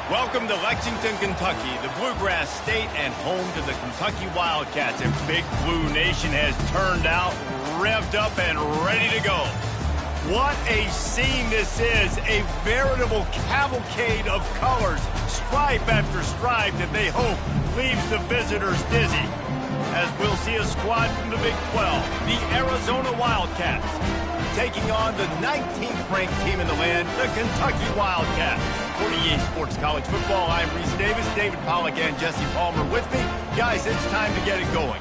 Welcome to Lexington, Kentucky, the Bluegrass State and home to the Kentucky Wildcats. And Big Blue Nation has turned out, revved up, and ready to go. What a scene this is, a veritable cavalcade of colors, stripe after stripe that they hope leaves the visitors dizzy. As we'll see a squad from the Big 12, the Arizona Wildcats, taking on the 19th ranked team in the land, the Kentucky Wildcats. For EA Sports College Football, I'm Reese Davis, David Pollack, and Jesse Palmer with me. Guys, it's time to get it going.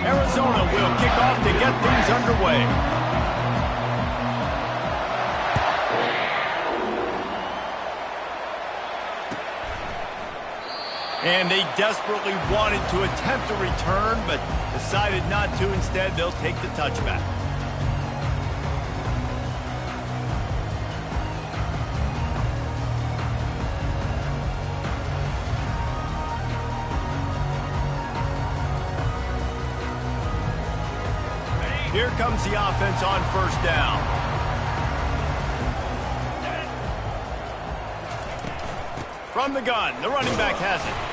Arizona will kick off to get things underway. And they desperately wanted to attempt a return, but decided not to. Instead, they'll take the touchback. Here comes the offense on first down. From the gun, the running back has it.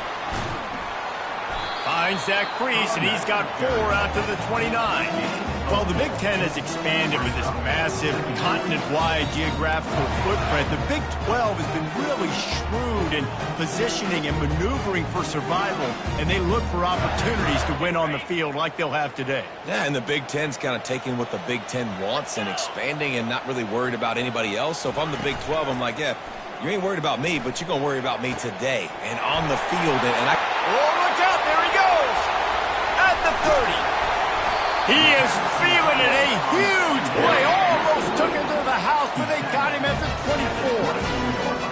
Finds that crease, and he's got 4 out to the 29. Well, the Big Ten has expanded with this massive continent-wide geographical footprint. The Big 12 has been really shrewd in positioning and maneuvering for survival, and they look for opportunities to win on the field like they'll have today. Yeah, and the Big Ten's kind of taking what the Big Ten wants and expanding and not really worried about anybody else. So if I'm the Big 12, I'm like, yeah, you ain't worried about me, but you're going to worry about me today and on the field. And oh, look out. There he goes. At the 30. He is feeling it. A huge play. Almost took him to the house, but they got him at the 24.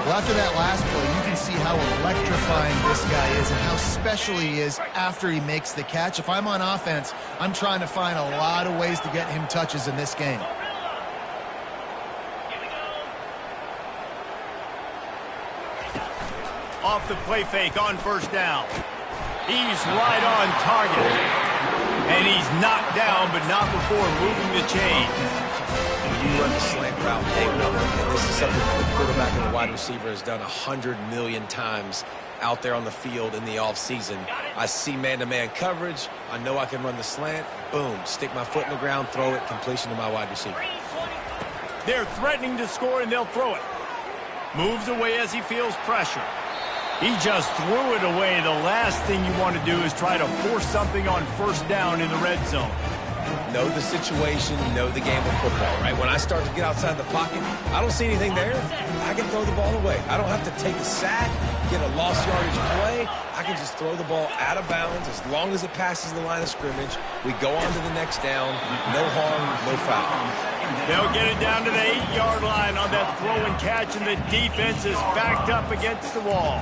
Well, after that last play, you can see how electrifying this guy is and how special he is after he makes the catch. If I'm on offense, I'm trying to find a lot of ways to get him touches in this game. Off the play fake on first down. He's right on target. And he's knocked down, but not before moving the chains. You run the slant route, and this is something that the quarterback and the wide receiver has done 100 million times out there on the field in the offseason. I see man-to-man coverage. I know I can run the slant. Boom, stick my foot in the ground, throw it, completion to my wide receiver. They're threatening to score, and they'll throw it. Moves away as he feels pressure. He just threw it away. The last thing you want to do is try to force something on first down in the red zone. Know the situation, know the game of football, right? When I start to get outside the pocket, I don't see anything there. I can throw the ball away. I don't have to take a sack, get a lost yardage play. I can just throw the ball out of bounds as long as it passes the line of scrimmage. We go on to the next down. No harm, no foul. They'll get it down to the 8-yard line on that throw and catch, and the defense is backed up against the wall.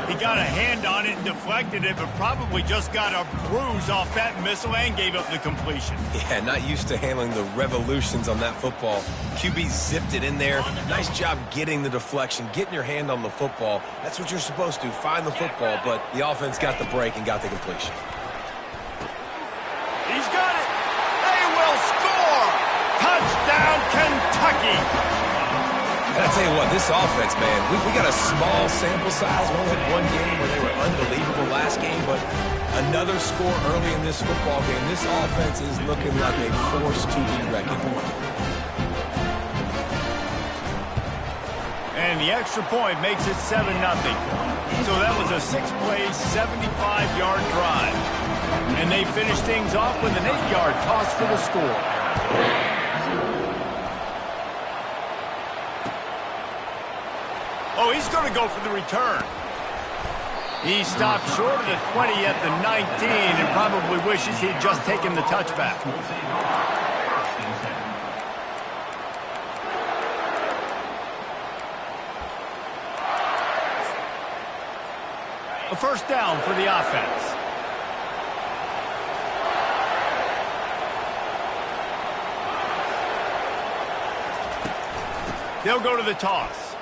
He got a hand on it and deflected it, but probably just got a bruise off that missile and gave up the completion. Yeah, not used to handling the revolutions on that football. QB zipped it in there. Nice job getting the deflection, getting your hand on the football. That's what you're supposed to, find the football, but the offense got the break and got the completion. He's got it. They will score. Touchdown, Kentucky. And I tell you what, this offense, man, we got a small sample size. We only had one game where they were unbelievable last game, but another score early in this football game. This offense is looking like a force to be reckoned with. And the extra point makes it 7-0. So that was a 6-play, 75-yard drive. And they finish things off with an 8-yard toss for the score. Oh, he's going to go for the return. He stopped short of the 20 at the 19 and probably wishes he'd just taken the touchback. A first down for the offense. They'll go to the toss.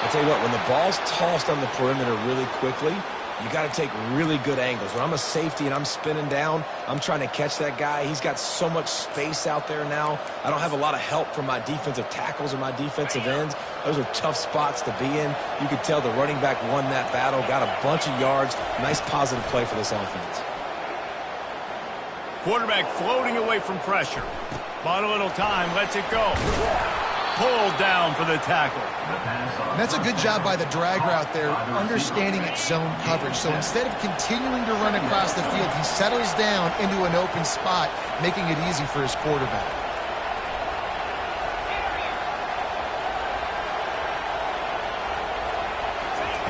I tell you what, when the ball's tossed on the perimeter really quickly, you got to take really good angles. When I'm a safety and I'm spinning down, I'm trying to catch that guy. He's got so much space out there now. I don't have a lot of help from my defensive tackles or my defensive ends. Those are tough spots to be in. You could tell the running back won that battle, got a bunch of yards. Nice positive play for this offense. Quarterback floating away from pressure. Bought a little time, lets it go. Pulled down for the tackle. And that's a good job by the drag route there, understanding its zone coverage. So instead of continuing to run across the field, he settles down into an open spot, making it easy for his quarterback.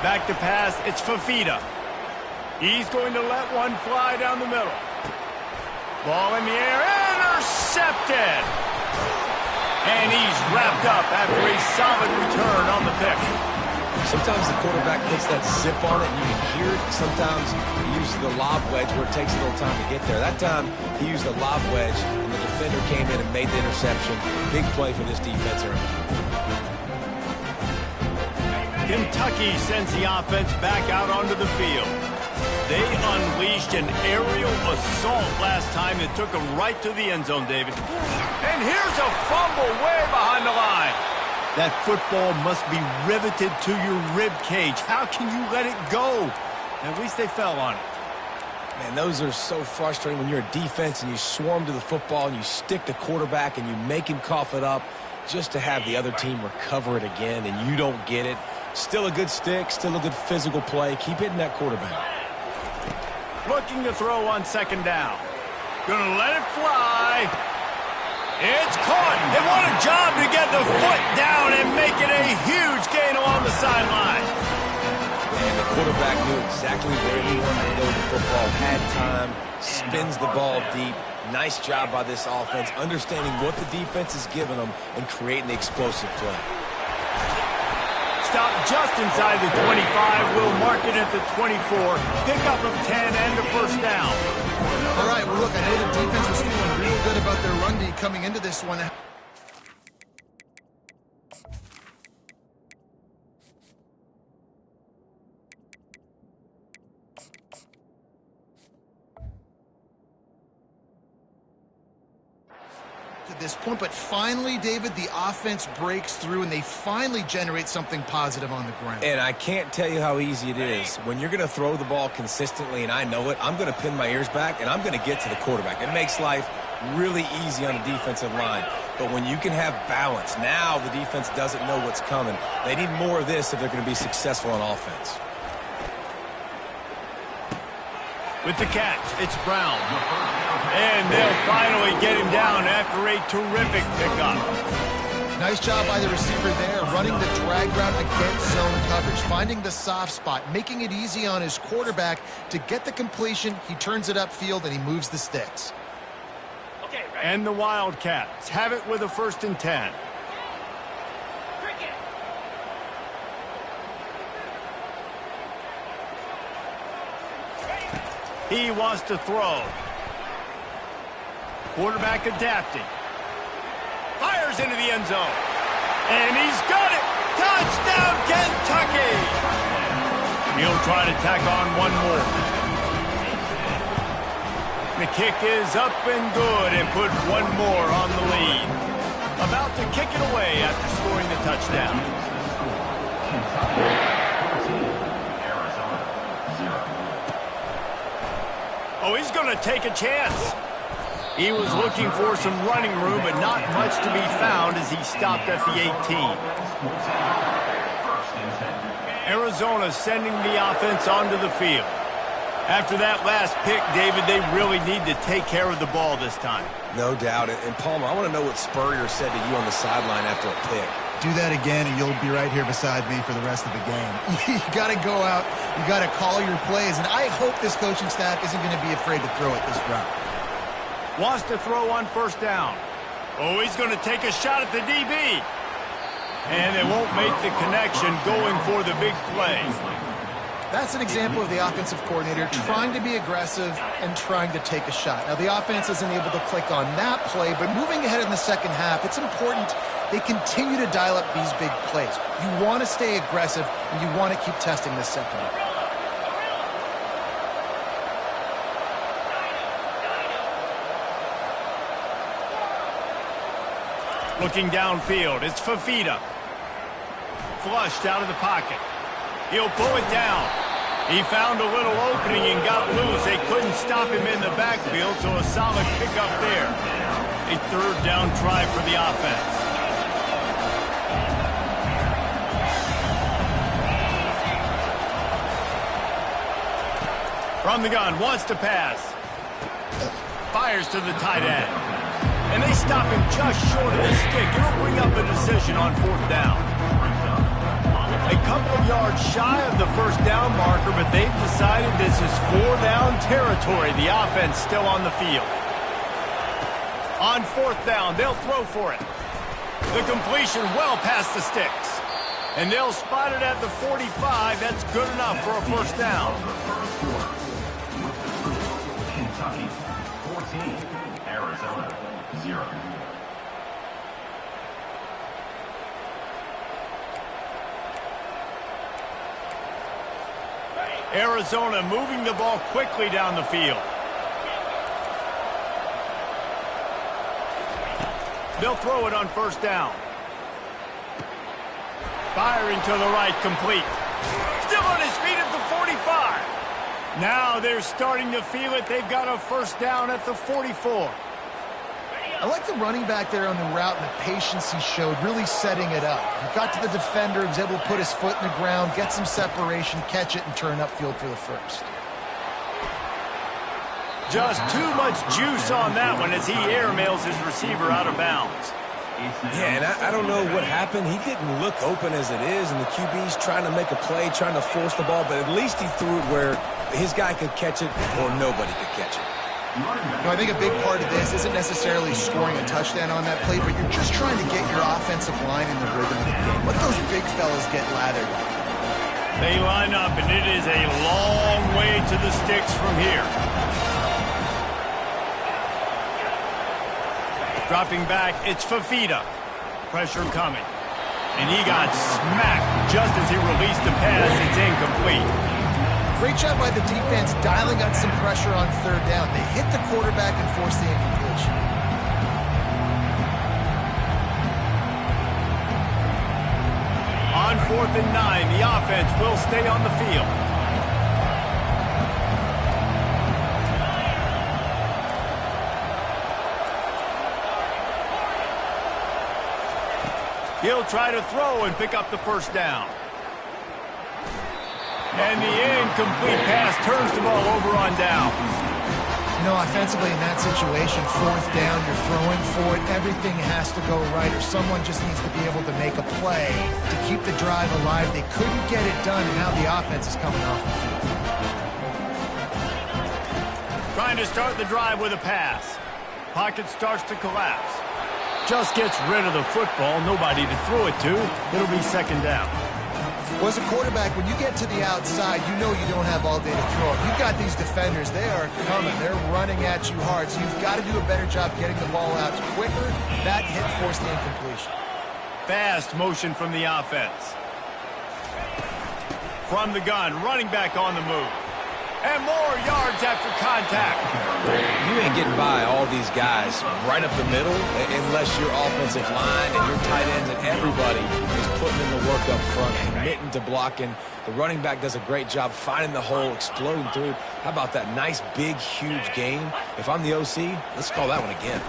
Back to pass, it's Fafita. He's going to let one fly down the middle. Ball in the air, intercepted! And he's wrapped up after a solid return on the pick. Sometimes the quarterback puts that zip on it, and you can hear it. Sometimes he uses the lob wedge where it takes a little time to get there. That time, he used the lob wedge, and the defender came in and made the interception. Big play for this defense early. Kentucky sends the offense back out onto the field. They unleashed an aerial assault last time that took them right to the end zone, David. And here's a fumble way behind the line. That football must be riveted to your rib cage. How can you let it go? At least they fell on it. Man, those are so frustrating when you're a defense and you swarm to the football and you stick the quarterback and you make him cough it up just to have the other team recover it again and you don't get it. Still a good stick, still a good physical play. Keep hitting that quarterback. Looking to throw on second down. Gonna let it fly. It's caught. And what a job to get the foot down and make it a huge gain along the sideline. And the quarterback knew exactly where he wanted to go with the football. Had time, spins the ball deep. Nice job by this offense, understanding what the defense is giving them and creating the explosive play. Stop just inside the 25. We'll mark it at the 24. Pick up of 10 and a first down. All right, well, look, I know the defense was feeling real good about their run D coming into this one. This point, but finally, David, the offense breaks through and they finally generate something positive on the ground. And I can't tell you how easy it is. When you're going to throw the ball consistently, and I know it, I'm going to pin my ears back and I'm going to get to the quarterback. It makes life really easy on the defensive line. But when you can have balance, now the defense doesn't know what's coming. They need more of this if they're going to be successful on offense. With the catch, it's Brown. And they'll finally get him down after a terrific pickup. Nice job by the receiver there, running the drag route against zone coverage, finding the soft spot, making it easy on his quarterback to get the completion. He turns it upfield, and he moves the sticks. And the Wildcats have it with a 1st and 10. He wants to throw. Quarterback adapting. Fires into the end zone. And he's got it. Touchdown, Kentucky. He'll try to tack on one more. The kick is up and good and put one more on the lead. About to kick it away after scoring the touchdown. Oh, he's going to take a chance. He was looking for some running room, but not much to be found as he stopped at the 18. Arizona sending the offense onto the field. After that last pick, David, they really need to take care of the ball this time. No doubt. And Palmer, I want to know what Spurrier said to you on the sideline after a pick. Do that again, and you'll be right here beside me for the rest of the game. You got to go out. You got to call your plays, and I hope this coaching staff isn't going to be afraid to throw it this route. Wants to throw on 1st down. Oh, he's going to take a shot at the DB. And they won't make the connection going for the big play. That's an example of the offensive coordinator trying to be aggressive and trying to take a shot. Now, the offense isn't able to click on that play, but moving ahead in the second half, it's important they continue to dial up these big plays. You want to stay aggressive, and you want to keep testing this secondary. Looking downfield, it's Fafita. Flushed out of the pocket. He'll pull it down. He found a little opening and got loose. They couldn't stop him in the backfield, so a solid pickup there. A third down try for the offense. From the gun, wants to pass. Fires to the tight end. And they stop him just short of the stick. It'll bring up a decision on fourth down. A couple of yards shy of the first down marker, but they've decided this is four-down territory. The offense still on the field. On fourth down, they'll throw for it. The completion well past the sticks. And they'll spot it at the 45. That's good enough for a first down. Kentucky, 14, Arizona, 0. Arizona moving the ball quickly down the field. They'll throw it on first down. Firing to the right, complete. Still on his feet at the 45. Now they're starting to feel it. They've got a first down at the 44. I like the running back there on the route and the patience he showed, really setting it up. He got to the defender, he was able to put his foot in the ground, get some separation, catch it, and turn upfield for the first. Just too much juice on that one as he airmails his receiver out of bounds. Yeah, and I don't know what happened. He didn't look open as it is, and the QB's trying to make a play, trying to force the ball, but at least he threw it where his guy could catch it or nobody could catch it. I think a big part of this isn't necessarily scoring a touchdown on that play, but you're just trying to get your offensive line in the rhythm of the game. Let those big fellas get lathered. They line up, and it is a long way to the sticks from here. Dropping back, it's Fafita. Pressure coming. And he got smacked just as he released the pass. It's incomplete. Great job by the defense dialing up some pressure on third down. They hit the quarterback and forced the incompletion. On 4th and 9, the offense will stay on the field. He'll try to throw and pick up the first down. And the incomplete pass turns the ball over on down. You know, offensively in that situation, fourth down, you're throwing for it. Everything has to go right, or someone just needs to be able to make a play to keep the drive alive. They couldn't get it done, and now the offense is coming off the field. Trying to start the drive with a pass. Pocket starts to collapse. Just gets rid of the football. Nobody to throw it to. It'll be second down. Well, as a quarterback, when you get to the outside, you know you don't have all day to throw it. You've got these defenders. They are coming. They're running at you hard, so you've got to do a better job getting the ball out quicker. That hit forced the incompletion. Fast motion from the offense. From the gun, running back on the move. And more yards after contact. You ain't getting by all these guys right up the middle unless your offensive line and your tight ends and everybody is putting in the work up front, committing to blocking. The running back does a great job finding the hole, exploding through. How about that nice, big, huge gain? If I'm the OC, let's call that one again.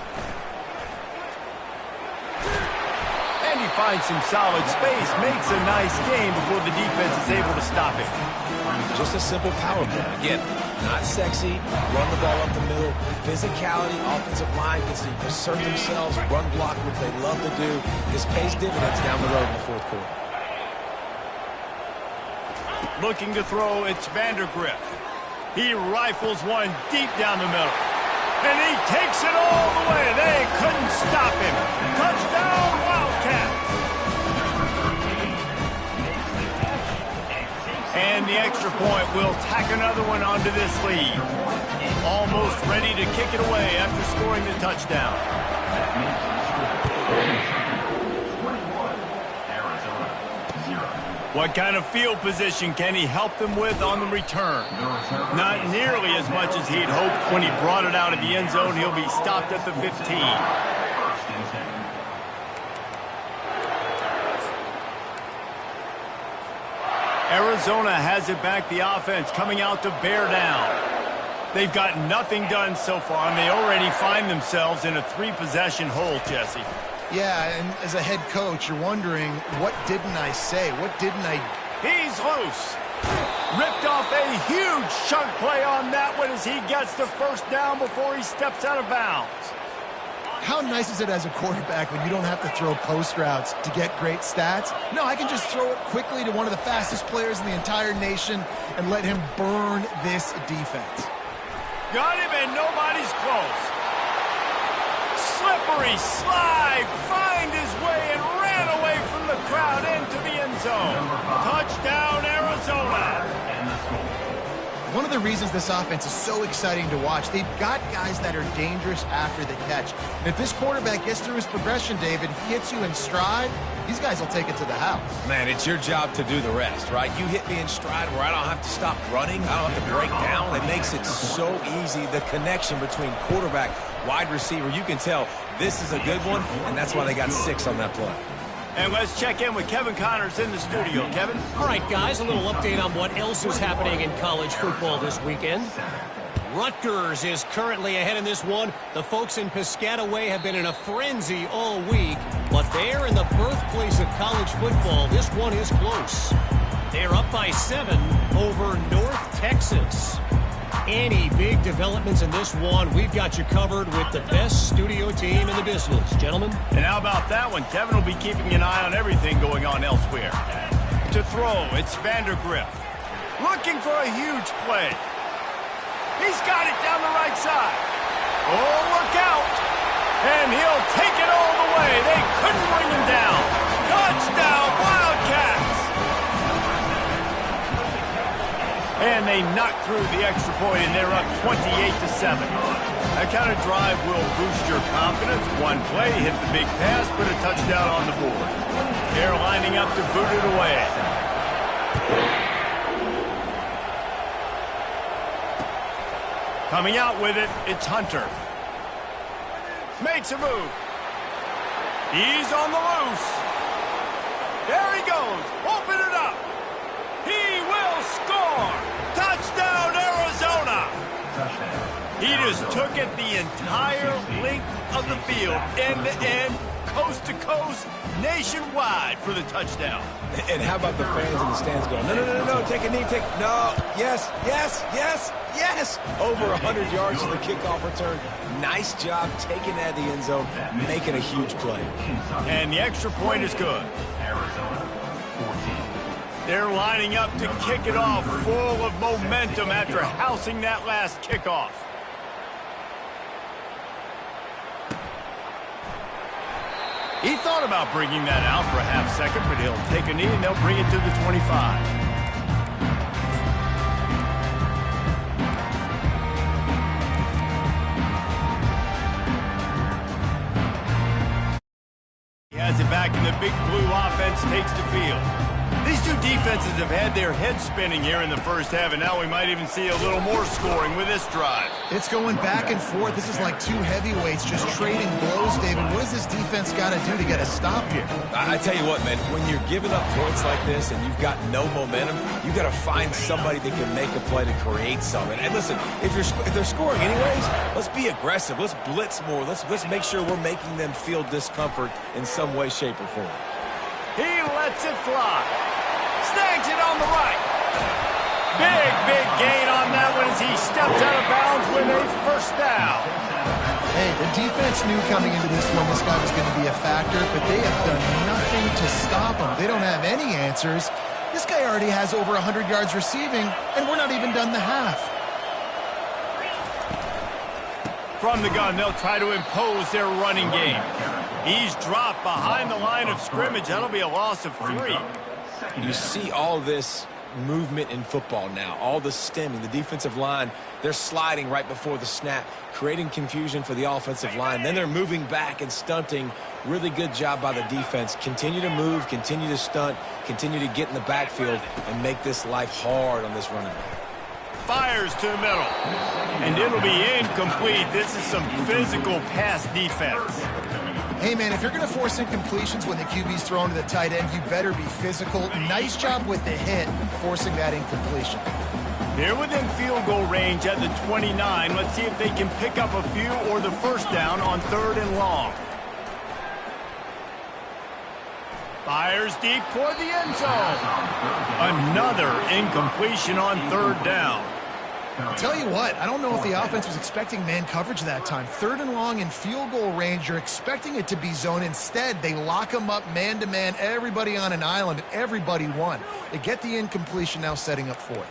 And he finds some solid space, makes a nice gain before the defense is able to stop him. Just a simple power play. Again, not sexy, run the ball up the middle. Physicality, offensive line gets to assert themselves, run block, which they love to do. This pays dividends down the road in the fourth quarter. Looking to throw, it's Vandergrift. He rifles one deep down the middle. And he takes it all the way. They couldn't stop him. Touchdown, Wildcats. And the extra point will tack another one onto this lead. Almost ready to kick it away after scoring the touchdown. What kind of field position can he help them with on the return? Not nearly as much as he'd hoped when he brought it out of the end zone. He'll be stopped at the 15. Arizona has it back, the offense coming out to bear down. They've got nothing done so far, and they already find themselves in a 3-possession hole, Jesse. Yeah, and as a head coach, you're wondering, what didn't I say? What didn't I... He's loose. Ripped off a huge chunk play on that one as he gets the first down before he steps out of bounds. How nice is it as a quarterback when you don't have to throw post routes to get great stats? No, I can just throw it quickly to one of the fastest players in the entire nation and let him burn this defense. Got him, and nobody's close. Slippery slide, find his way and ran away from the crowd into the end zone. Touchdown, Arizona. One of the reasons this offense is so exciting to watch, they've got guys that are dangerous after the catch. And if this quarterback gets through his progression, David, he hits you in stride, these guys will take it to the house. Man, it's your job to do the rest, right? You hit me in stride where I don't have to stop running. I don't have to break down. It makes it so easy. The connection between quarterback, wide receiver, you can tell this is a good one, and that's why they got 6 on that play. And let's check in with Kevin Connors in the studio. Kevin? All right, guys, a little update on what else is happening in college football this weekend. Rutgers is currently ahead in this one. The folks in Piscataway have been in a frenzy all week, but there in the birthplace of college football, this one is close. They're up by 7 over North Texas. Any big developments in this one, we've got you covered with the best studio team in the business. Gentlemen? And how about that one? Kevin will be keeping an eye on everything going on elsewhere. To throw, it's Vandergrift. Looking for a huge play. He's got it down the right side. Oh, look out. And he'll take it all the way. They couldn't bring him down. Touchdown, Wildcats. And they knocked through the extra point, and they're up 28-7. That kind of drive will boost your confidence. One play, hit the big pass, put a touchdown on the board. They're lining up to boot it away. Coming out with it, it's Hunter. Makes a move. He's on the loose. There he goes. Open it up. He will score. Touchdown, Arizona. He just took it the entire length of the field, end to end, coast to coast, nationwide for the touchdown. And how about the fans in the stands going, no, take a knee, no, yes, yes, yes, yes. Over 100 yards to the kickoff return. Nice job taking that to the end zone, making a huge play. And the extra point is good. Arizona, 14. They're lining up to kick it off, full of momentum after housing that last kickoff. He thought about bringing that out for a half second, but he'll take a knee and they'll bring it to the 25. He has it back, and the big blue offense takes the field. These two defenses have had their heads spinning here in the first half, and now we might even see a little more scoring with this drive. It's going back and forth. This is like two heavyweights just trading blows, David. What does this defense got to do to get a stop here? I tell you what, man, when you're giving up points like this and you've got no momentum, you got to find somebody that can make a play to create something. And listen, if they're scoring anyways, let's be aggressive. Let's blitz more. Let's make sure we're making them feel discomfort in some way, shape, or form. He lets it fly. Snags it on the right. Big gain on that one as he steps out of bounds with a first down. Hey, the defense knew coming into this one this guy was going to be a factor, but they have done nothing to stop him. They don't have any answers. This guy already has over 100 yards receiving, and we're not even done the half. From the gun, they'll try to impose their running game. He's dropped behind the line of scrimmage. That'll be a loss of 3. You see all this movement in football now. All the stemming, the defensive line, they're sliding right before the snap, creating confusion for the offensive line. Then they're moving back and stunting. Really good job by the defense. Continue to move, continue to stunt, continue to get in the backfield and make this life hard on this running back. Fires to the middle. And it'll be incomplete. This is some physical pass defense. Hey, man, if you're going to force incompletions when the QB's thrown to the tight end, you better be physical. Nice job with the hit, forcing that incompletion. They're within field goal range at the 29. Let's see if they can pick up a few or the first down on 3rd and long. Fires deep toward the end zone. Another incompletion on 3rd down. Tell you what, I don't know if the offense was expecting man coverage that time. 3rd and long in field goal range, you're expecting it to be zone. Instead, they lock them up man-to-man, everybody on an island, and everybody won. They get the incompletion, now setting up 4th.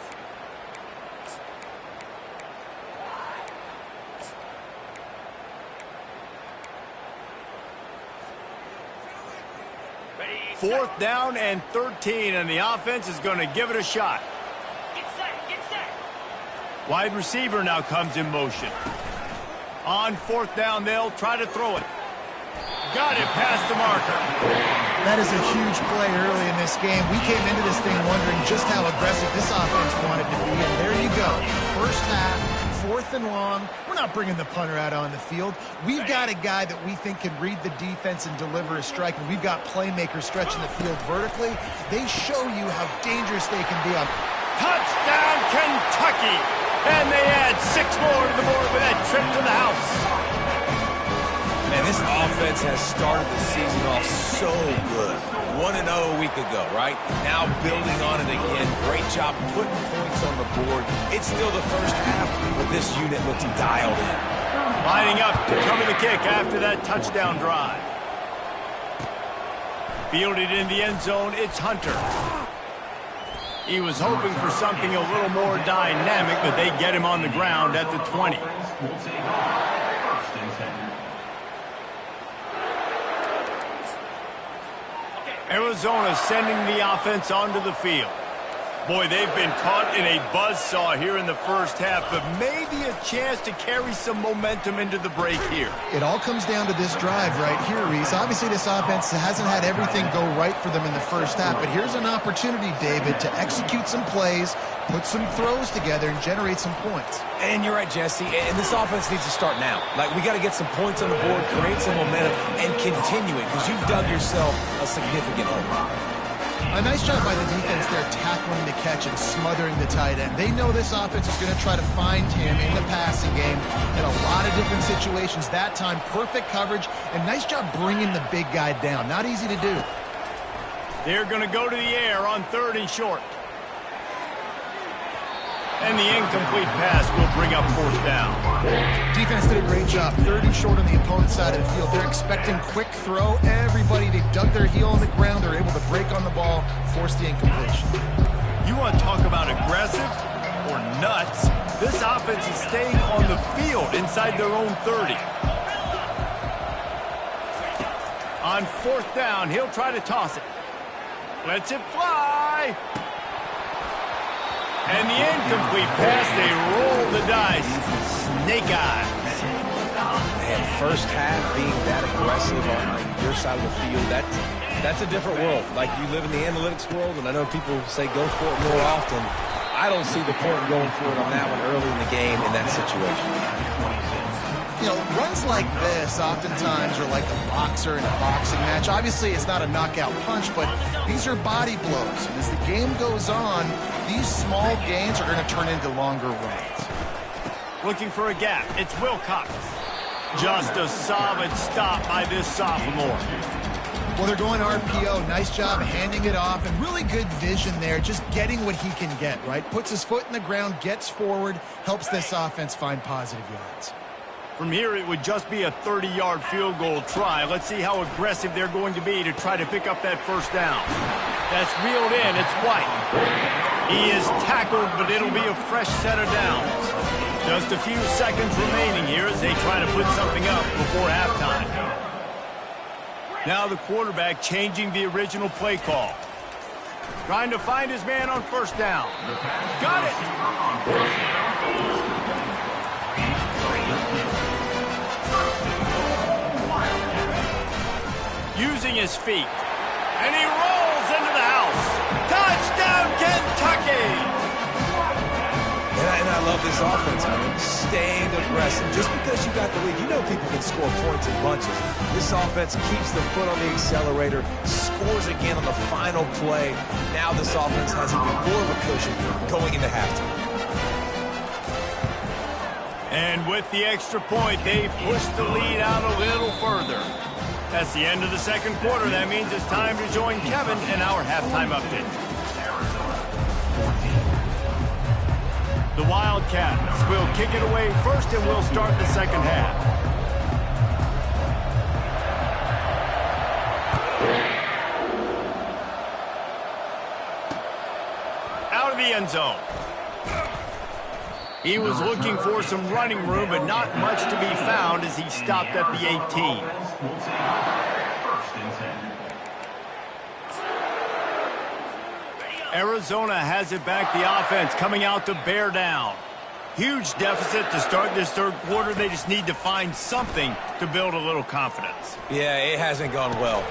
Fourth down and 13, and the offense is going to give it a shot. Wide receiver now comes in motion. On 4th down, they'll try to throw it. Got it past the marker. That is a huge play early in this game. We came into this thing wondering just how aggressive this offense wanted to be, and there you go. First half, 4th and long. We're not bringing the punter out on the field. We've got a guy that we think can read the defense and deliver a strike, and we've got playmakers stretching the field vertically. They show you how dangerous they can be on. Touchdown, Kentucky! And they add 6 more to the board with that trip to the house. Man, this offense has started the season off so good. 1-0 a week ago, right? Now building on it again. Great job putting points on the board. It's still the first half, but this unit looks dialed in. Lining up to cover the kick after that touchdown drive. Fielded in the end zone, it's Hunter. He was hoping for something a little more dynamic, but they get him on the ground at the 20. Arizona sending the offense onto the field. Boy, they've been caught in a buzzsaw here in the first half, but maybe a chance to carry some momentum into the break here. It all comes down to this drive right here, Reese. Obviously, this offense hasn't had everything go right for them in the first half, but here's an opportunity, David, to execute some plays, put some throws together, and generate some points. And you're right, Jesse, and this offense needs to start now. Like, we got to get some points on the board, create some momentum, and continue it, because you've dug yourself a significant hole. A nice job by the defense there tackling the catch and smothering the tight end. They know this offense is going to try to find him in the passing game in a lot of different situations. That time, perfect coverage, and nice job bringing the big guy down. Not easy to do. They're going to go to the air on 3rd and short. And the incomplete pass will bring up 4th down. Defense did a great job. 3rd and short on the opponent's side of the field. They're expecting quick throw. Everybody, they dug their heel on the ground. They're able to break on the ball, force the incompletion. You want to talk about aggressive or nuts? This offense is staying on the field inside their own 30. On 4th down, he'll try to toss it. Lets it fly. And the incomplete pass, they roll the dice. Snake eyes. Man, first half being that aggressive on your side of the field, that's a different world. Like, you live in the analytics world, and I know people say go for it more often. I don't see the point in going for it on that one early in the game in that situation. You know, runs like this oftentimes are like a boxer in a boxing match. Obviously, it's not a knockout punch, but these are body blows. And as the game goes on, these small gains are going to turn into longer runs. Looking for a gap. It's Wilcox. Just a solid stop by this sophomore. Well, they're going RPO. Nice job handing it off, and really good vision there, just getting what he can get, right? Puts his foot in the ground, gets forward, helps this offense find positive yards. From here, it would just be a 30-yard field goal try. Let's see how aggressive they're going to be to try to pick up that first down. That's reeled in. It's White. He is tackled, but it'll be a fresh set of downs. Just a few seconds remaining here as they try to put something up before halftime. Now the quarterback changing the original play call. Trying to find his man on first down. Got it! Using his feet. And he rolls into the house. Touchdown, Kentucky! And I love this offense, man. Staying aggressive. Just because you got the lead, you know people can score points in bunches. This offense keeps the foot on the accelerator, scores again on the final play. Now this offense has even more of a cushion going into halftime. And with the extra point, they push the lead out a little further. That's the end of the second quarter. That means it's time to join Kevin in our halftime update. The Wildcats will kick it away first, and we'll start the second half. Out of the end zone. He was looking for some running room, but not much to be found as he stopped at the 18. Arizona has it back, the offense coming out to bear down. Huge deficit to start this third quarter. They just need to find something to build a little confidence. Yeah, it hasn't gone well.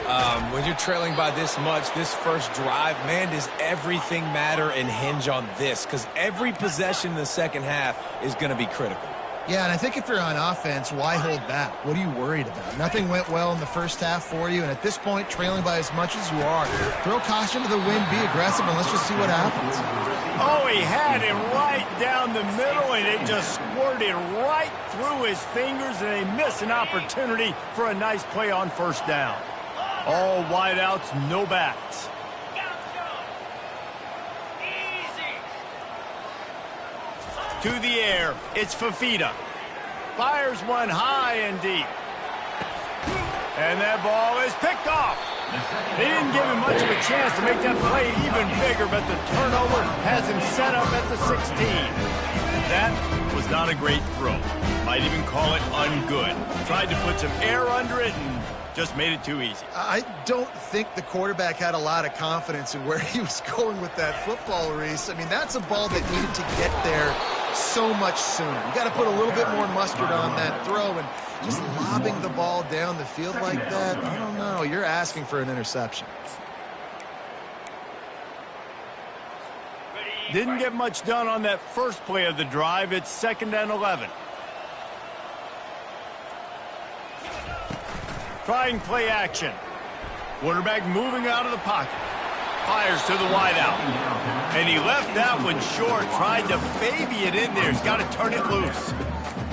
When you're trailing by this much, this first drive, man, does everything matter and hinge on this? Because every possession in the second half is going to be critical. Yeah, and I think if you're on offense, why hold back? What are you worried about? Nothing went well in the first half for you, and at this point, trailing by as much as you are, throw caution to the wind, be aggressive, and let's just see what happens. Oh, he had him right down the middle, and it just squirted right through his fingers, and they miss an opportunity for a nice play on first down. All wideouts, no backs. To the air, it's Fafita. Fires one high and deep. And that ball is picked off. They didn't give him much of a chance to make that play even bigger, but the turnover has him set up at the 16. That was not a great throw. Might even call it ungood. Tried to put some air under it and just made it too easy. I don't think the quarterback had a lot of confidence in where he was going with that football, Reese. I mean, that's a ball that needed to get there so much sooner. You got to put a little bit more mustard on that throw, and just lobbing the ball down the field like that, I don't know. You're asking for an interception. Didn't get much done on that first play of the drive. It's 2nd and 11. Trying play action. Quarterback moving out of the pocket. Fires to the wideout. And he left that one short. Tried to baby it in there. He's got to turn it loose.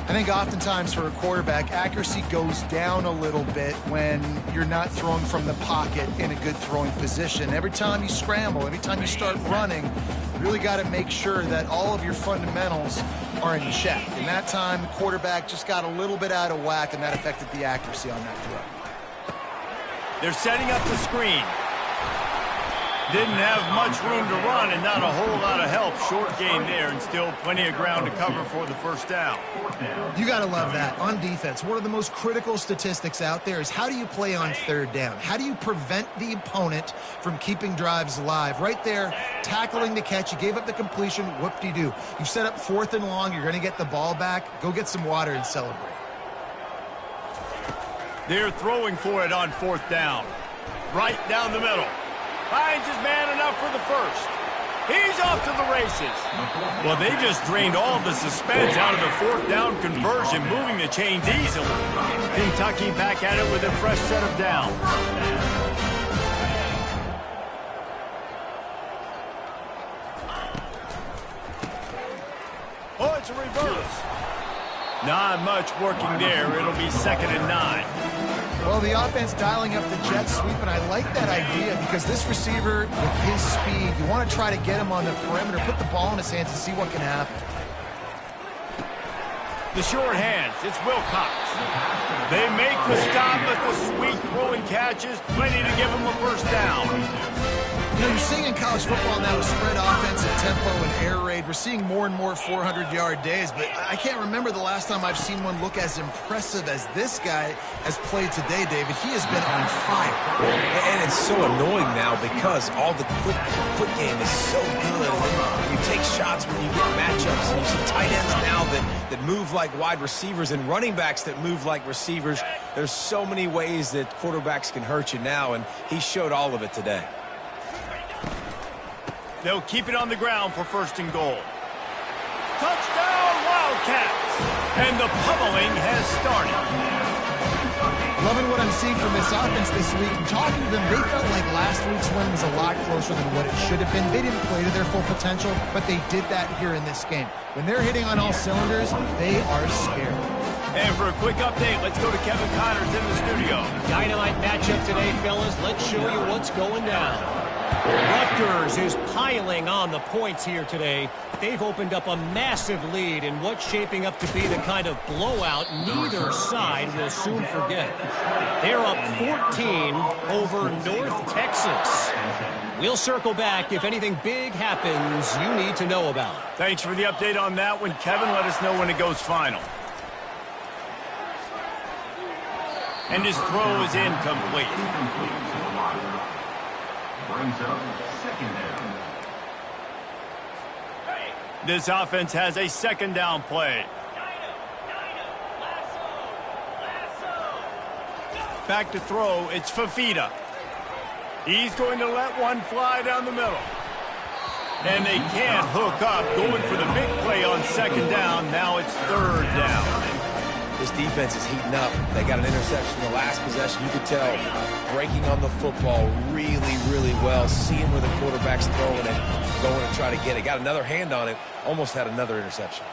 I think oftentimes for a quarterback, accuracy goes down a little bit when you're not throwing from the pocket in a good throwing position. Every time you scramble, every time you start running, you really got to make sure that all of your fundamentals are in check. And that time, the quarterback just got a little bit out of whack, and that affected the accuracy on that throw. They're setting up the screen. Didn't have much room to run and not a whole lot of help. Short gain there and still plenty of ground to cover for the first down. You got to love that. On defense, one of the most critical statistics out there is how do you play on third down? How do you prevent the opponent from keeping drives alive? Right there, tackling the catch. You gave up the completion. Whoop-de-doo. You've set up 4th and long. You're going to get the ball back. Go get some water and celebrate. They're throwing for it on 4th down. Right down the middle. Finds his man enough for the first. He's off to the races. Well, they just drained all the suspense out of the 4th down conversion, moving the chains easily. Kentucky back at it with a fresh set of downs. Oh, it's a reverse. Not much working there. It'll be 2nd and 9. Well, the offense dialing up the jet sweep, and I like that idea because this receiver, with his speed, you want to try to get him on the perimeter, put the ball in his hands and see what can happen. The short hands, it's Wilcox. They make the stop, but the sweet throw and catch is plenty to give him a first down. You know, you're seeing in college football now a spread offense and tempo and air raid. We're seeing more and more 400-yard days, but I can't remember the last time I've seen one look as impressive as this guy has played today, David. He has been on fire. And it's so annoying now because all the quick game is so good. And you take shots when you get matchups, and you see tight ends now that move like wide receivers and running backs that move like receivers. There's so many ways that quarterbacks can hurt you now, and he showed all of it today. They'll keep it on the ground for 1st and goal. Touchdown, Wildcats! And the pummeling has started. Loving what I'm seeing from this offense this week. And talking to them, they felt like last week's win was a lot closer than what it should have been. They didn't play to their full potential, but they did that here in this game. When they're hitting on all cylinders, they are scared. And for a quick update, let's go to Kevin Connors in the studio. Dynamite matchup today, fellas. Let's show you what's going down. Rutgers is piling on the points here today. They've opened up a massive lead in what's shaping up to be the kind of blowout neither side will soon forget. They're up 14 over North Texas. We'll circle back if anything big happens you need to know about. Thanks for the update on that one, Kevin. Let us know when it goes final. And his throw is incomplete. Brings up 2nd down. This offense has a 2nd down play. Back to throw, it's Fafita. He's going to let one fly down the middle. And they can't hook up, going for the big play on 2nd down. Now it's 3rd down. This defense is heating up. They got an interception in the last possession. You could tell breaking on the football really, really well. Seeing where the quarterback's throwing it, going to try to get it. Got another hand on it. Almost had another interception.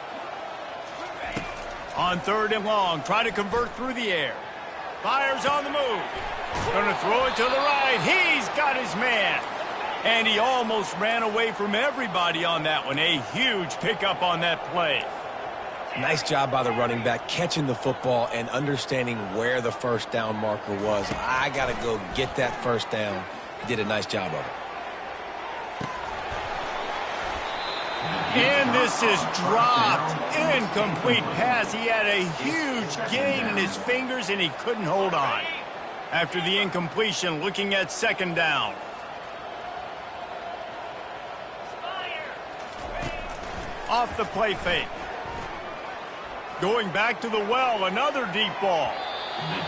On 3rd and long, try to convert through the air. Fires on the move. Going to throw it to the right. He's got his man. And he almost ran away from everybody on that one. A huge pickup on that play. Nice job by the running back, catching the football and understanding where the 1st down marker was. I got to go get that 1st down. He did a nice job of it. And this is dropped. Incomplete pass. He had a huge gain in his fingers, and he couldn't hold on. After the incompletion, looking at 2nd down. Off the play fake. Going back to the well, another deep ball.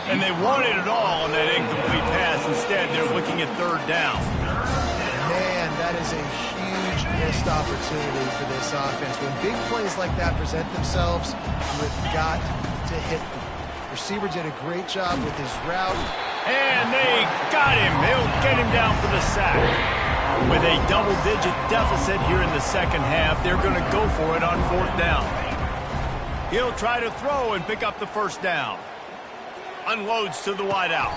And they wanted it all on that incomplete pass. Instead, they're looking at 3rd down. Man, that is a huge missed opportunity for this offense. When big plays like that present themselves, you've got to hit them. Receiver did a great job with his route. And they got him. They'll get him down for the sack. With a double-digit deficit here in the 2nd half, they're going to go for it on 4th down. He'll try to throw and pick up the 1st down. Unloads to the wideout.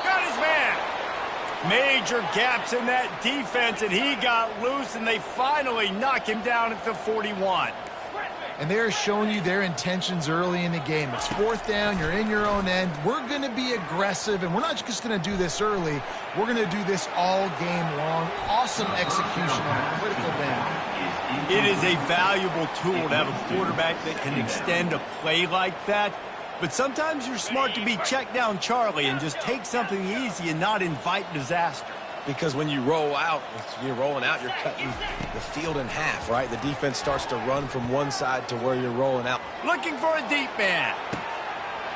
Got his man. Major gaps in that defense, and he got loose, and they finally knock him down at the 41. And they're showing you their intentions early in the game. It's 4th down. You're in your own end. We're going to be aggressive, and we're not just going to do this early. We're going to do this all game long. Awesome execution on a critical down. It is a valuable tool to have a quarterback that can extend a play like that. But sometimes you're smart to be check down Charlie and just take something easy and not invite disaster. Because when you roll out, you're rolling out, you're cutting the field in half, right? The defense starts to run from one side to where you're rolling out. Looking for a deep man.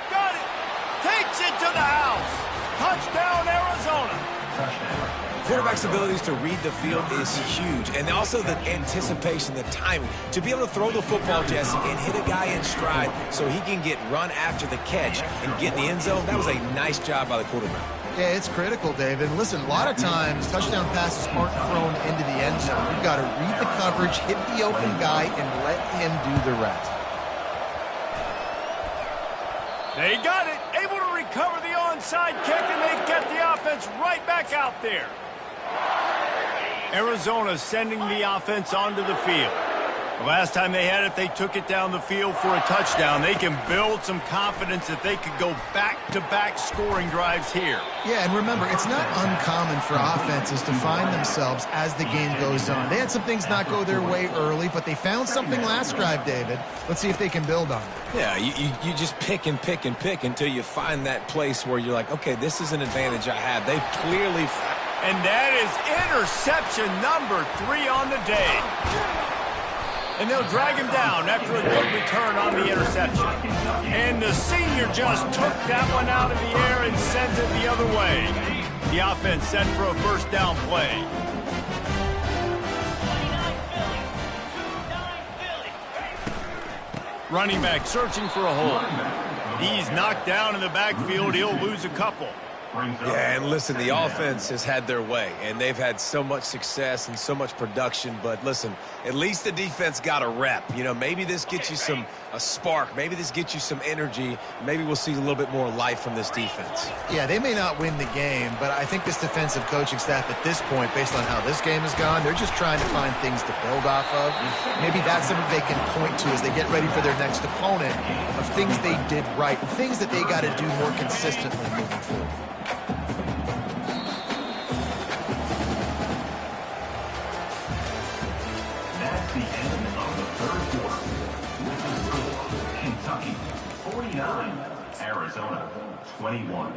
Got it. Takes it to the house. Touchdown, Arizona. Quarterback's abilities to read the field is huge. And also the anticipation, the timing. To be able to throw the football, Jesse, and hit a guy in stride so he can get run after the catch and get in the end zone, that was a nice job by the quarterback. Yeah, it's critical, David. Listen, a lot of times touchdown passes aren't thrown into the end zone. You've got to read the coverage, hit the open guy, and let him do the rest. They got it. Able to recover the onside kick, and they get the offense right back out there. Arizona sending the offense onto the field. Last time they had it, they took it down the field for a touchdown. They can build some confidence that they could go back-to-back scoring drives here. Yeah, and remember, it's not uncommon for offenses to find themselves as the game goes on. They had some things not go their way early, but they found something last drive, David. Let's see if they can build on it. Yeah, you just pick and pick and pick until you find that place where you're like, okay, this is an advantage I have. They clearly... And that is interception number 3 on the day. And they'll drag him down after a good return on the interception. And the senior just took that one out of the air and sends it the other way. The offense set for a first down play. Running back searching for a hole. He's knocked down in the backfield. He'll lose a couple. Yeah, and listen, the offense has had their way, and they've had so much success and so much production. But listen, at least the defense got a rep. You know, maybe this gets you a spark. Maybe this gets you some energy. Maybe we'll see a little bit more life from this defense. Yeah, they may not win the game, but I think this defensive coaching staff at this point, based on how this game has gone, they're just trying to find things to build off of. Maybe that's something they can point to as they get ready for their next opponent of things they did right, things that they got to do more consistently moving forward. That's the end of the third quarter. With the score, Kentucky 49, Arizona 21.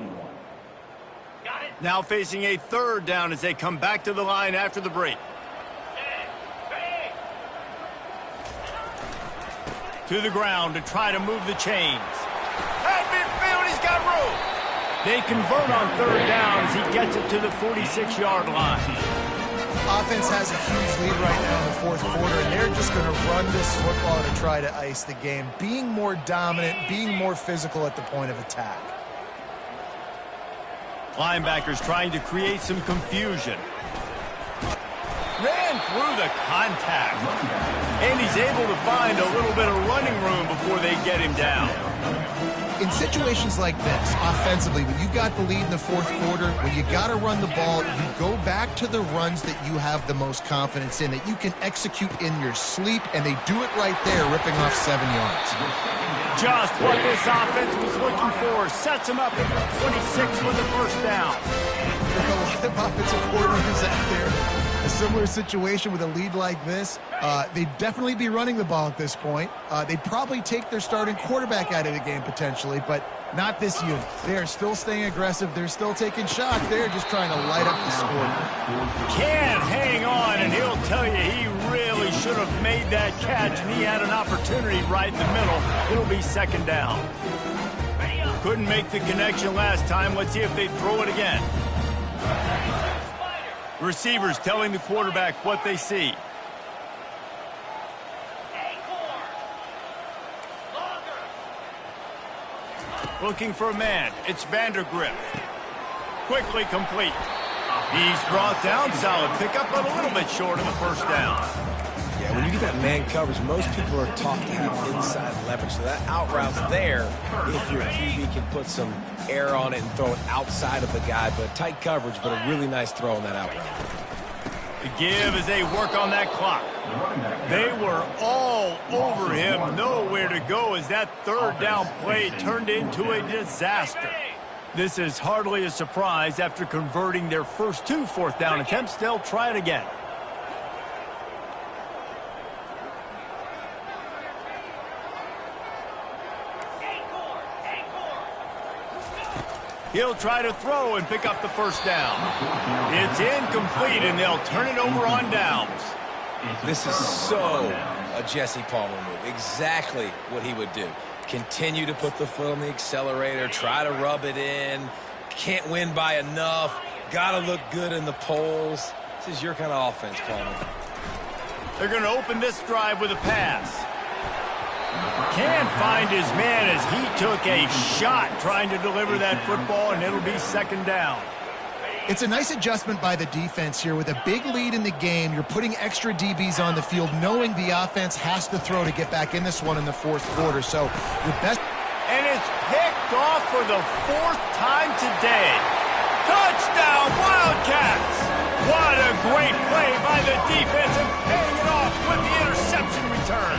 Now facing a third down as they come back to the line after the break. To the ground to try to move the chains. At midfield, he's got room. They convert on third down as he gets it to the 46-yard line. Offense has a huge lead right now in the fourth quarter, and they're just going to run this football to try to ice the game, being more dominant, being more physical at the point of attack. Linebackers trying to create some confusion. Ran through the contact. And he's able to find a little bit of running room before they get him down. In situations like this, offensively, when you've got the lead in the fourth quarter, when you got to run the ball, you go back to the runs that you have the most confidence in, that you can execute in your sleep, and they do it right there, ripping off 7 yards. Just what this offense was looking for. Sets him up at the 26 for the first down. There are a lot of offensive coordinators out there. A similar situation with a lead like this, they'd definitely be running the ball at this point. They'd probably take their starting quarterback out of the game potentially, but not this unit. They are still staying aggressive. They're still taking shots. They're just trying to light up the score. Can't hang on, and he'll tell you he really should have made that catch, and he had an opportunity right in the middle. It'll be second down. Couldn't make the connection last time. Let's see if they throw it again. Receivers telling the quarterback what they see. Looking for a man. It's Vandergrift. Quickly complete. He's brought down. Solid pickup, but a little bit short of the first down. Yeah, when you get that man coverage, most people are taught to have inside leverage. So that out route's there if your QB can put some air on it and throw it outside of the guy. But tight coverage, but a really nice throw on that out route. The give as they work on that clock. They were all over him. Nowhere to go as that third down play turned into a disaster. This is hardly a surprise. After converting their first 2 fourth down attempts, they'll try it again. He'll try to throw and pick up the first down. It's incomplete, and they'll turn it over on downs. This is so a Jesse Palmer move. Exactly what he would do. Continue to put the foot on the accelerator, try to rub it in. Can't win by enough. Got to look good in the polls. This is your kind of offense, Palmer. They're going to open this drive with a pass. Can't find his man as he took a shot trying to deliver that football, and it'll be second down. It's a nice adjustment by the defense here. With a big lead in the game, you're putting extra DBs on the field, knowing the offense has to throw to get back in this one in the fourth quarter. So your best... And it's picked off for the 4th time today. Touchdown, Wildcats! What a great play by the defense, and paying it off with the interception return. return.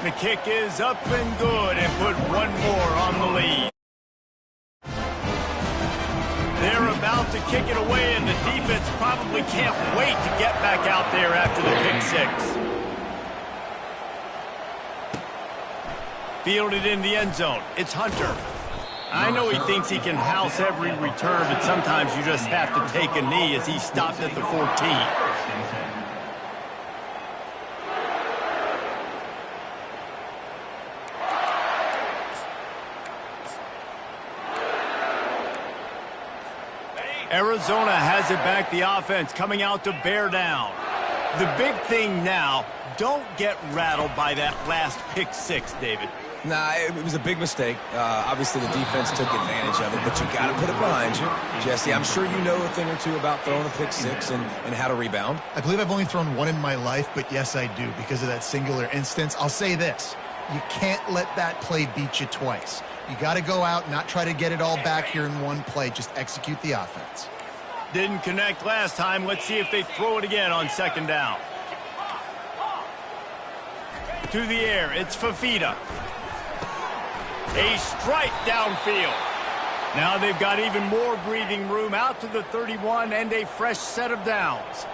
The kick is up and good and put one more on the lead. They're about to kick it away, and the defense probably can't wait to get back out there after the pick six. Fielded in the end zone. It's Hunter. I know he thinks he can house every return, but sometimes you just have to take a knee as he stopped at the 14. Arizona has it back, the offense coming out to bear down. The big thing now, don't get rattled by that last pick six, David. Nah, it was a big mistake. Obviously, the defense took advantage of it, but you got to put it behind you. Jesse, I'm sure you know a thing or two about throwing a pick six and how to rebound. I believe I've only thrown one in my life, but yes, I do because of that singular instance. I'll say this. You can't let that play beat you twice. You got to go out, not try to get it all back here in one play. Just execute the offense. Didn't connect last time. Let's see if they throw it again on second down. To the air, it's Fafita. A strike downfield. Now they've got even more breathing room out to the 31 and a fresh set of downs.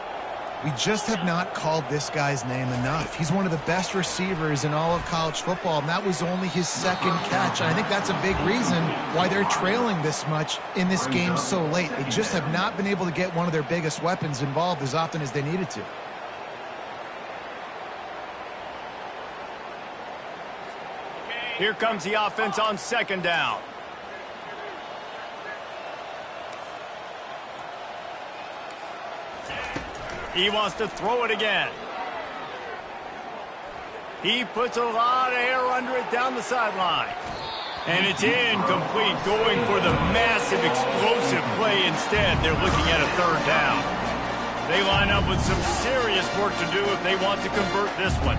We just have not called this guy's name enough. He's one of the best receivers in all of college football, and that was only his second catch. And I think that's a big reason why they're trailing this much in this game so late. They just have not been able to get one of their biggest weapons involved as often as they needed to. Here comes the offense on second down. He wants to throw it again. He puts a lot of air under it down the sideline. And it's incomplete, going for the massive explosive play instead. They're looking at a third down. They line up with some serious work to do if they want to convert this one.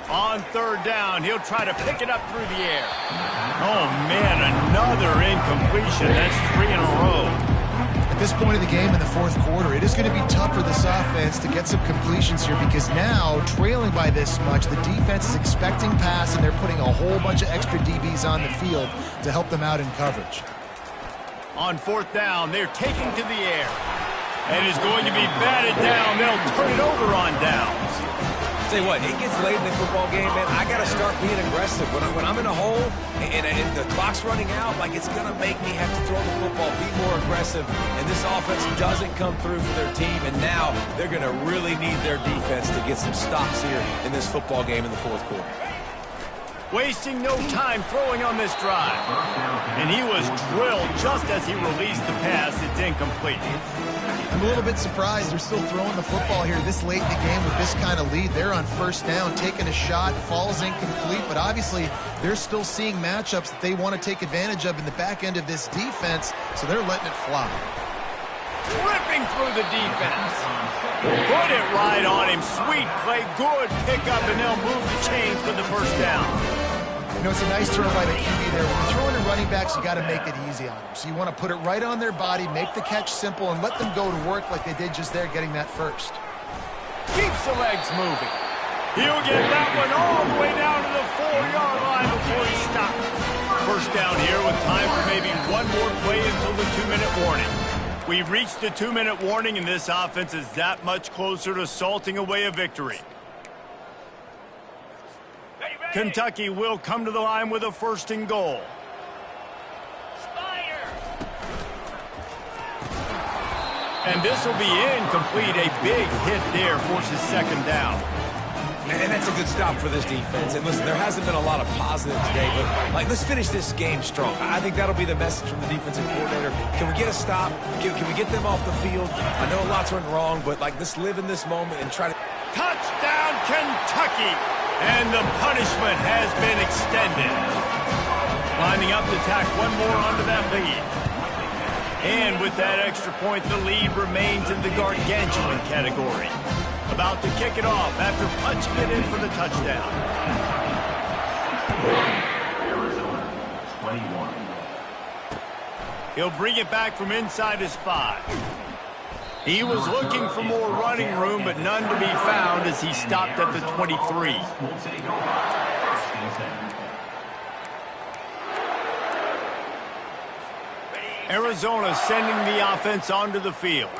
On third down, he'll try to pick it up through the air. Oh, man, another incompletion. That's 3 in a row. At this point of the game in the fourth quarter, it is going to be tough for this offense to get some completions here because now, trailing by this much, the defense is expecting pass, and they're putting a whole bunch of extra DBs on the field to help them out in coverage. On fourth down, they're taking to the air. And is going to be batted down. They'll turn it over on downs. Tell you what, it gets late in the football game, man. I got to start being aggressive. When I'm in a hole and the clock's running out, like, it's going to make me have to throw the football, be more aggressive. And this offense doesn't come through for their team, and now they're going to really need their defense to get some stops here in this football game in the fourth quarter. Wasting no time throwing on this drive. And he was drilled just as he released the pass. It's incomplete. I'm a little bit surprised they're still throwing the football here this late in the game with this kind of lead. They're on first down, taking a shot, falls incomplete, but obviously they're still seeing matchups that they want to take advantage of in the back end of this defense, so they're letting it fly. Ripping through the defense. Put it right on him. Sweet play, good pickup, and they'll move the chains for the first down. You know, it's a nice throw by the QB there. When you're throwing in running backs, you got to make it easy on them. So you want to put it right on their body, make the catch simple, and let them go to work like they did just there, getting that first. Keeps the legs moving. He'll get that one all the way down to the 4-yard line before he stops. First down here with time for maybe one more play until the 2-minute warning. We've reached the 2-minute warning, and this offense is that much closer to salting away a victory. Kentucky will come to the line with a first and goal. And this will be incomplete. A big hit there forces second down. And that's a good stop for this defense. And listen, there hasn't been a lot of positive today, but let's finish this game strong. I think that'll be the message from the defensive coordinator. Can we get a stop? Can we get them off the field? I know a lot's went wrong, but let's live in this moment and try to... Touchdown, Kentucky! And the punishment has been extended. Lining up to tack one more onto that lead. And with that extra point, the lead remains in the gargantuan category. About to kick it off after punching it in for the touchdown. Arizona, 21. He'll bring it back from inside his 5. He was looking for more running room, but none to be found as he stopped at the 23. Arizona sending the offense onto the field.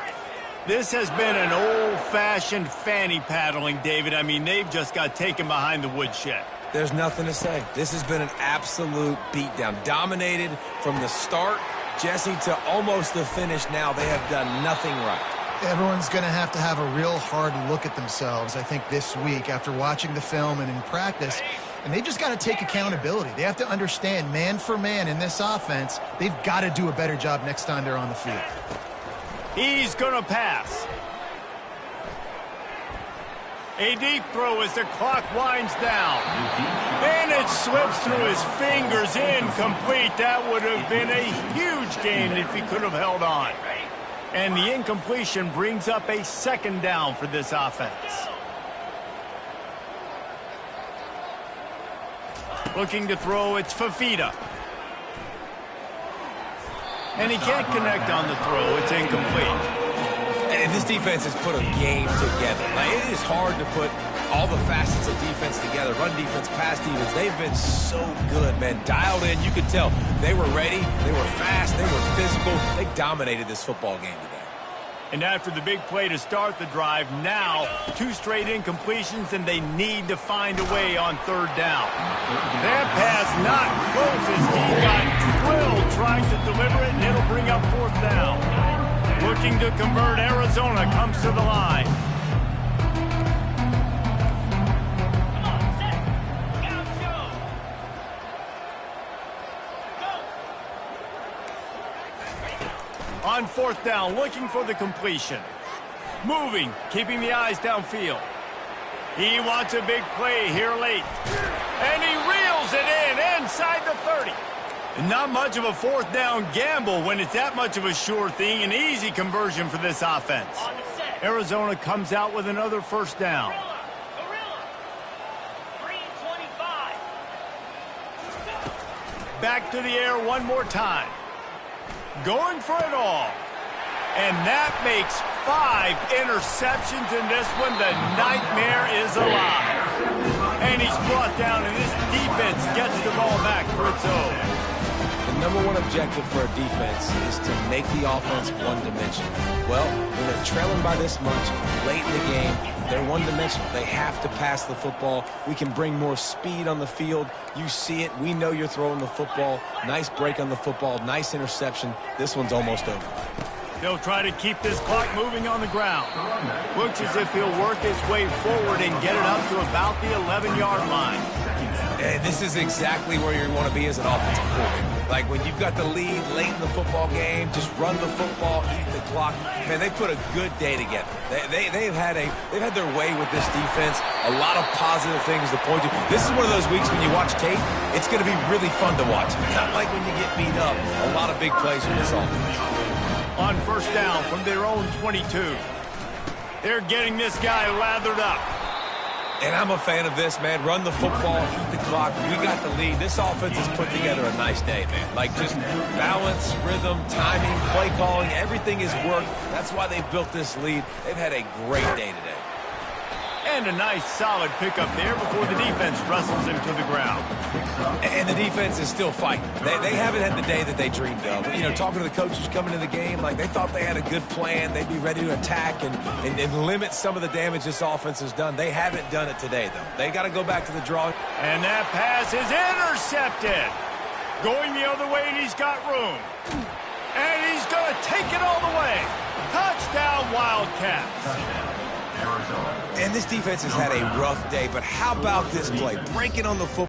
This has been an old-fashioned fanny paddling, David. I mean, they've just got taken behind the woodshed. There's nothing to say. This has been an absolute beatdown. Dominated from the start, Jesse, to almost the finish now. They have done nothing right. Everyone's going to have a real hard look at themselves, I think, this week after watching the film and in practice. And they've just got to take accountability. They have to understand, man for man in this offense, they've got to do a better job next time they're on the field. He's going to pass. A deep throw as the clock winds down. And it slips through his fingers, incomplete. That would have been a huge gain if he could have held on. And the incompletion brings up a 2nd down for this offense. Looking to throw, it's Fafita. And he can't connect on the throw. It's incomplete. And this defense has put a game together. Like, it is hard to put all the facets of defense together. Run defense, pass defense. They've been so good, man. Dialed in. You could tell they were ready. They were fast. They were physical. They dominated this football game today. And after the big play to start the drive, now 2 straight incompletions, and they need to find a way on 3rd down. That pass not close as he got drilled trying to deliver it, and it'll bring up 4th down. Looking to convert, Arizona comes to the line. On 4th down, looking for the completion. Moving, keeping the eyes downfield. He wants a big play here late. And he reels it in inside the 30. Not much of a 4th down gamble when it's that much of a sure thing. An easy conversion for this offense. Arizona comes out with another 1st down. Back to the air one more time. Going for it all. And that makes 5 interceptions in this one. The nightmare is alive. And he's brought down, and this defense gets the ball back for its own. The #1 objective for a defense is to make the offense one-dimensional. Well, when they're trailing by this much late in the game, they're one-dimensional. They have to pass the football. We can bring more speed on the field. You see it. We know you're throwing the football. Nice break on the football. Nice interception. This one's almost over. They'll try to keep this clock moving on the ground. Looks as if he'll work his way forward and get it up to about the 11-yard line. And this is exactly where you want to be as an offensive coordinator. Like, when you've got the lead late in the football game, just run the football, eat the clock. Man, they put a good day together. They've had their way with this defense. A lot of positive things to point to. This is one of those weeks when you watch tape, it's going to be really fun to watch. It's not like when you get beat up. A lot of big plays from this offense. On 1st down from their own 22. They're getting this guy lathered up. And I'm a fan of this, man. Run the football, eat the clock. We got the lead. This offense has put together a nice day, man. Like, just balance, rhythm, timing, play calling, everything has worked. That's why they've built this lead. They've had a great day today. And a nice solid pickup there before the defense wrestles him to the ground. And the defense is still fighting. They haven't had the day that they dreamed of. You know, talking to the coaches coming into the game, like, they thought they had a good plan. They'd be ready to attack and limit some of the damage this offense has done. They haven't done it today, though. They got to go back to the draw. And that pass is intercepted. Going the other way, and he's got room. And he's going to take it all the way. Touchdown, Wildcats. And this defense has had a rough day, but how about this play? Breaking on the football.